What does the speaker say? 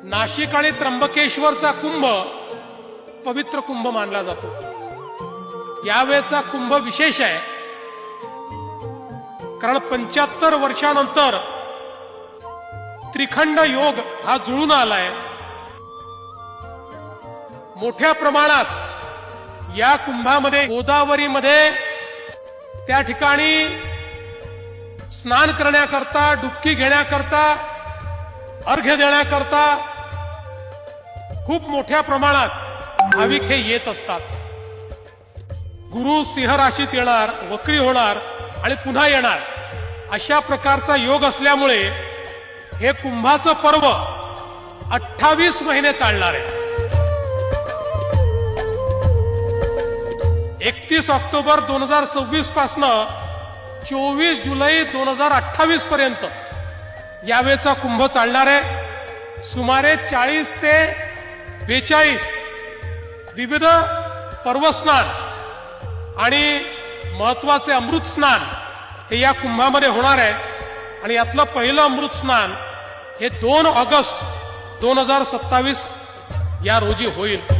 नाशिक आणि त्र्यंबकेश्वरचा कुंभ पवित्र कुंभ मानला जातो। यावेळचा कुंभ विशेष आहे, कारण 75 वर्षानंतर त्रिखंड योग हा जुळून आलाय। मोठ्या प्रमाणात या कुंभामध्ये गोदावरीमध्ये त्या ठिकाणी स्नान करण्याकरता, डुबकी घेण्याकरता, अर्घ्य देण्याकरता खूप मोठ्या प्रमाणात भाविक हे येत असतात। गुरु सिंह राशीत येणार, वक्री होणार आणि पुन्हा येणार अशा प्रकारचा योग असल्यामुळे हे कुंभाचं पर्व 28 महिने चालणार आहे। 31 ऑक्टोबर 2026 पासून 24 जुलै 2028 पर्यंत यावेळचा कुंभ चालणार आहे। सुमारे 40 ते 42 विविध पर्वस्नान आणि महत्वाचे अमृत स्नान हे या कुंभामध्ये होणार आहे। आणि यातलं पहिलं अमृत स्नान हे 2 ऑगस्ट 2027 या रोजी होईल।